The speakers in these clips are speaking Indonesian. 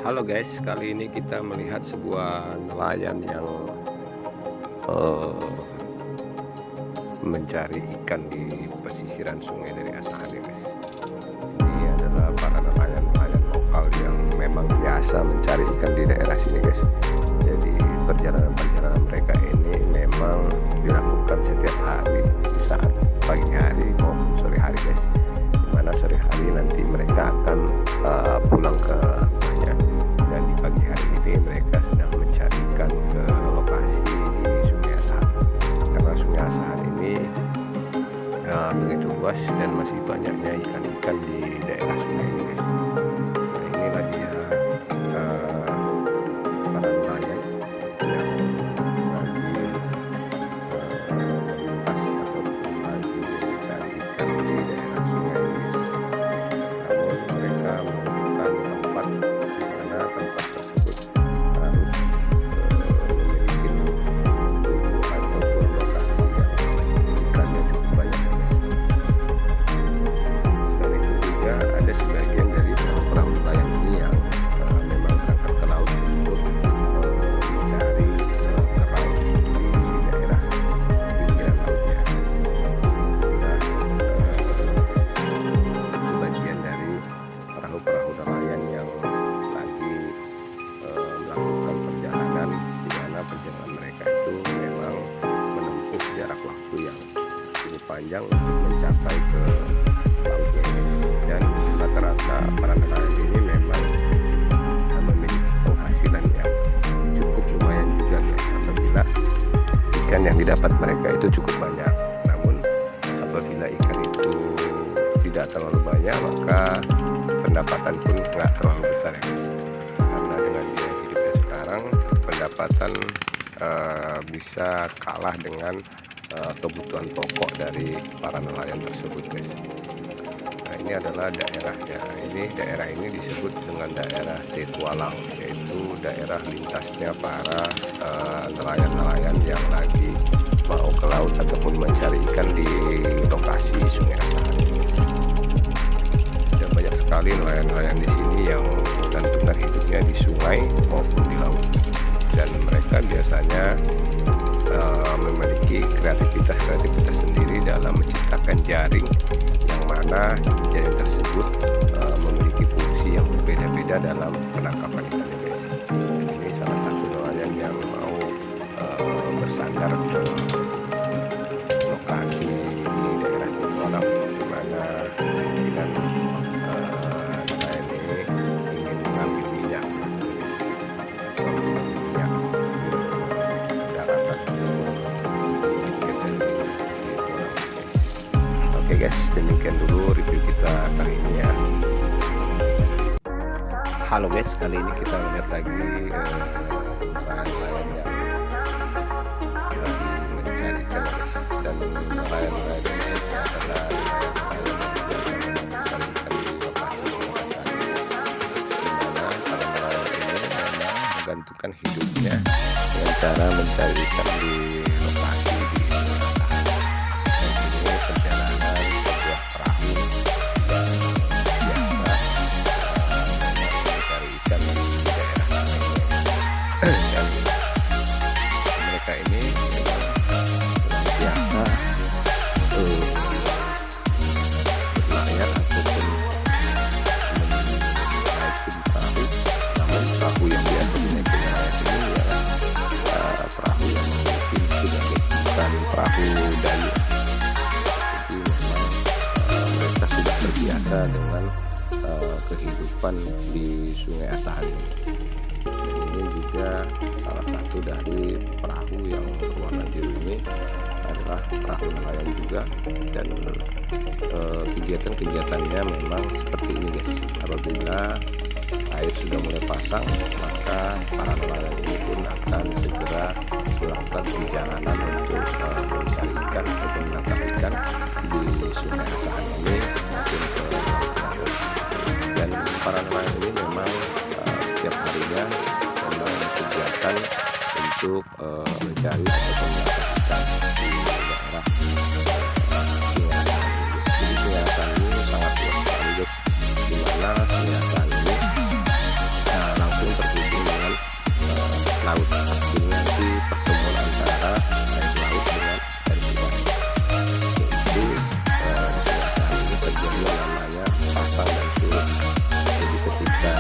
Halo guys, kali ini kita melihat sebuah nelayan yang mencari ikan di pesisiran sungai dari Asahan ya guys. Ini adalah para nelayan-nelayan lokal yang memang biasa mencari ikan di daerah sini guys. Jadi perjalanan-perjalanan mereka ini memang dilakukan setiap hari saat pagi hari maupun sore hari guys. Dimana sore hari nanti mereka akan pulang ke rumahnya, dan di pagi hari ini mereka sedang mencari ikan ke lokasi di Sungai Asahan, karena Sungai Asahan ini begitu luas dan masih banyaknya ikan-ikan di daerah sungai ini guys. Nah, inilah dia para nelayan yang lagi melintas ataupun lagi mencari ikan di daerah sungai ini guys. Namun mereka menentukan tempat di mana tempat tersebut harus memiliki tubuh ataupun lokasi yang ikannya cukup banyak guys. Selain itu juga ada sebagian dari perahu nelayan ini yang memang berangkat ke laut untuk mencari kerang di daerah pinggiran lautnya. Inilah sebagian dari perahu-perahu nelayan yang lagi melakukan perjalanan, di mana perjalanan mereka itu memang menempuh jarak waktu yang cukup panjang untuk mencapai ke lautnya guys. Dan rata-rata para nelayan ini memang memiliki penghasilan yang cukup lumayan juga guys, apabila ikan yang didapat mereka itu cukup banyak. Namun apabila ikan itu tidak terlalu banyak, maka pendapatan pun nggak terlalu besar ya guys. Karena dengan biaya hidupnya sekarang, pendapatan bisa kalah dengan kebutuhan pokok dari para nelayan tersebut guys. Nah, ini adalah daerahnya. Daerah ini disebut dengan daerah Setualang, yaitu daerah lintasnya para nelayan-nelayan yang lagi mau ke laut ataupun mencari ikan di lokasi Sungai Asahan. Dan banyak sekali nelayan-nelayan di sini yang menggantungkan hidupnya di sungai maupun di laut. Dan mereka biasanya memiliki kreativitas sendiri dalam menciptakan jaring, yang mana jaring tersebut memiliki fungsi yang berbeda-beda dalam penangkapan ikannya guys. Ini salah satu nelayan yang mau bersandar ke lokasi di daerah Setualang, di mana dengan nelayan ini ingin mengambil minyak daratan Oke guys, demikian dulu review kita kali ini ya. Halo guys, kali ini kita melihat lagi nelayan-nelayan yang mencari ikan guys. Dan nelayan-nelayan ini adalah nelayan yang mencari ikan di lokasi dimana para nelayan ini memang menggantungkan hidupnya dengan cara mencari ikan di lokasi di perjalanan sebuah perahu yang biasa mencari ikan di daerah sungai. Dan mereka ini memang biasa berlayar ataupun menaiki perahu. Namun perahu yang biasa dinaiki nelayan ini adalah perahu yang memiliki mesin yang bukan perahu dayung. Mereka sudah terbiasa dengan kehidupan di Sungai Asahan ini. Dan ini juga salah satu dari perahu yang berwarna biru ini adalah perahu nelayan juga. Dan kegiatan-kegiatannya memang seperti ini guys. Apabila air sudah mulai pasang, maka para nelayan ini pun akan segera melakukan perjalanan untuk mencari ikan ataupun menangkap ikan di Sungai Asahan ini maupun ke laut. Dan para nelayan ini memang setiap harinya memang kegiatan untuk mencari ataupun menangkap ikan di daerah Sungai Asahan. Jadi Sungai Asahan ini sangat luas sekali guys, dimana Sungai Asahan ini langsung jika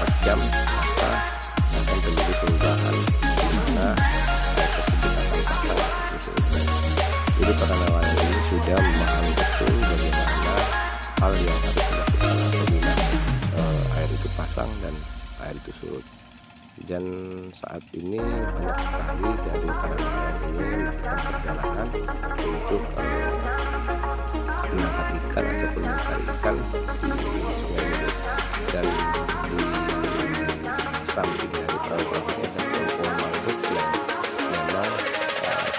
4 jam maka akan terjadi perubahan di mana air tersebut akan pasang seperti itu. Jadi para nelayan ini sudah memahami betul bagaimana hal yang harus dilakukan apabila air itu pasang dan air itu surut. Dan saat ini banyak sekali dari para nelayan ini melakukan perjalanan untuk menangkap ikan ataupun mencari ikan di Sungai Mulut. Dan di samping dari perahu ini ada pohon mangrove yang memang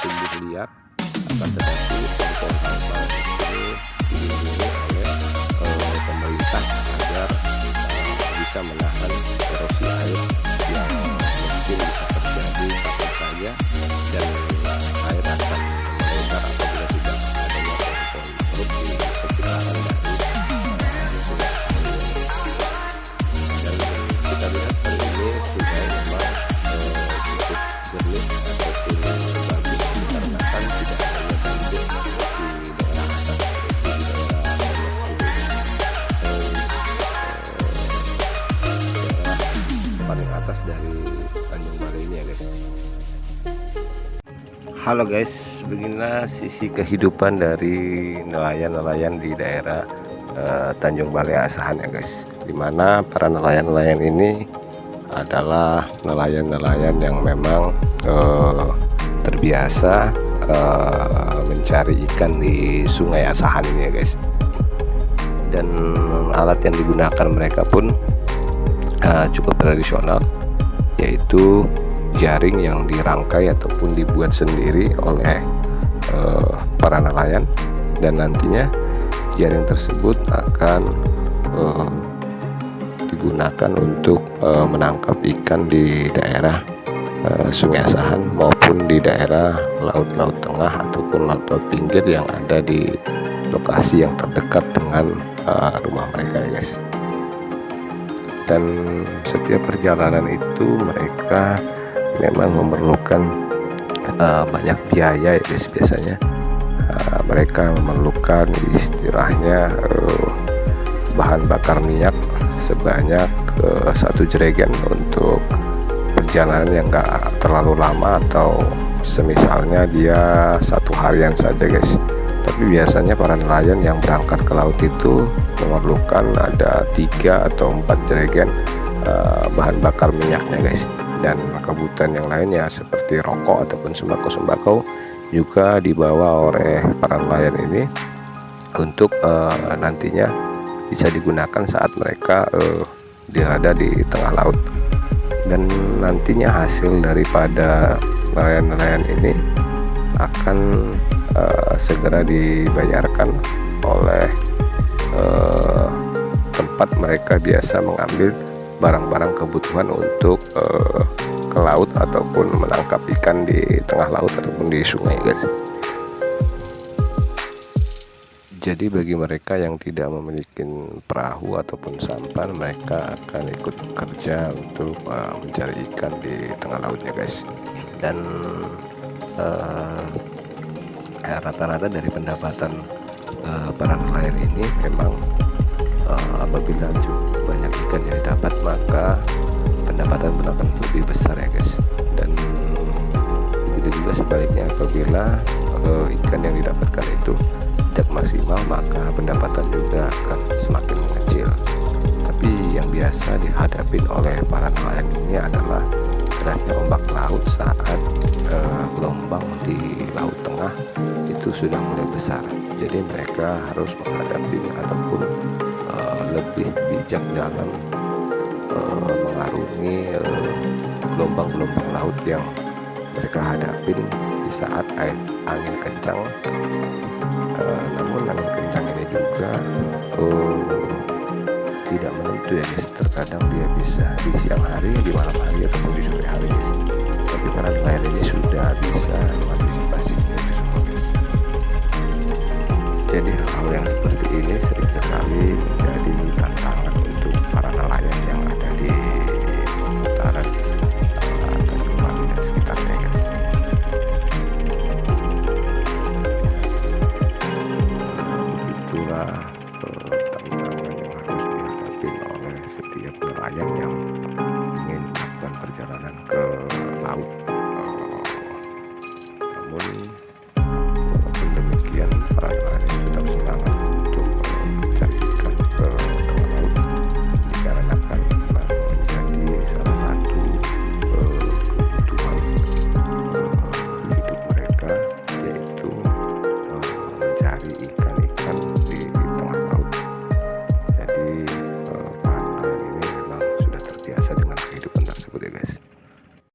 tumbuh liar, akan tetapi pohon mangrove ini dilindungi oleh pemerintah agar bisa menahan erosi air yang mungkin bisa terjadi kapan saja, dan air akan melebar apabila tidak adanya pohon mangrove di sekitaran dari sungai. Dan kita lihat kali ini sungai memang cukup jernih ataupun bagus dikarenakan tidak adanya banjir di daerah atas seperti di daerah paling atas dari Tanjung Balai ini ya guys. Halo guys, beginilah sisi kehidupan dari nelayan-nelayan di daerah Tanjung Balai Asahan ya guys, dimana para nelayan-nelayan ini adalah nelayan-nelayan yang memang terbiasa mencari ikan di Sungai Asahan ini ya guys. Dan alat yang digunakan mereka pun cukup tradisional, yaitu jaring yang dirangkai ataupun dibuat sendiri oleh para nelayan, dan nantinya jaring tersebut akan digunakan untuk menangkap ikan di daerah Sungai Asahan maupun di daerah laut-laut tengah ataupun laut-laut pinggir yang ada di lokasi yang terdekat dengan rumah mereka ya guys. Dan setiap perjalanan itu mereka memang memerlukan banyak biaya ya guys. Biasanya mereka memerlukan istilahnya bahan bakar minyak sebanyak 1 jerigen untuk perjalanan yang enggak terlalu lama, atau semisalnya dia 1 harian saja guys. Tapi biasanya para nelayan yang berangkat ke laut itu memerlukan ada 3 atau 4 jerigen bahan bakar minyaknya guys. Dan kebutuhan yang lainnya seperti rokok ataupun sembako-sembako juga dibawa oleh para nelayan ini untuk nantinya bisa digunakan saat mereka berada di tengah laut. Dan nantinya hasil daripada nelayan-nelayan ini akan segera dibayarkan oleh tempat mereka biasa mengambil barang-barang kebutuhan untuk ke laut ataupun menangkap ikan di tengah laut ataupun di sungai guys. Jadi bagi mereka yang tidak memiliki perahu ataupun sampan, mereka akan ikut bekerja untuk mencari ikan di tengah lautnya guys. Dan rata-rata dari pendapatan para nelayan ini memang apabila cukup banyak ikan yang didapat, maka pendapatan akan lebih besar ya guys. Dan begitu juga sebaliknya, apabila ikan yang didapatkan itu tidak maksimal, maka pendapatan juga akan semakin mengecil. Tapi yang biasa dihadapi oleh para nelayan ini adalah derasnya ombak laut saat gelombang di laut tengah itu sudah mulai besar. Jadi mereka harus menghadapi ataupun lebih bijak dalam mengarungi gelombang-gelombang laut yang mereka hadapi di saat angin kencang. Namun angin kencang ini juga tidak menentu ya guys. Terkadang dia bisa di siang hari, di malam hari, ataupun di sore hari guys. Tapi para nelayan ini sudah bisa mengantisipasinya itu semua guys. Jadi hal yang seperti ini sering sekali menjadi tantangan untuk para nelayan yang ada di seputaran Tanjung Balai dan sekitarnya guys. Begitulah tantangan yang harus dihadapi oleh setiap nelayan nelayan yang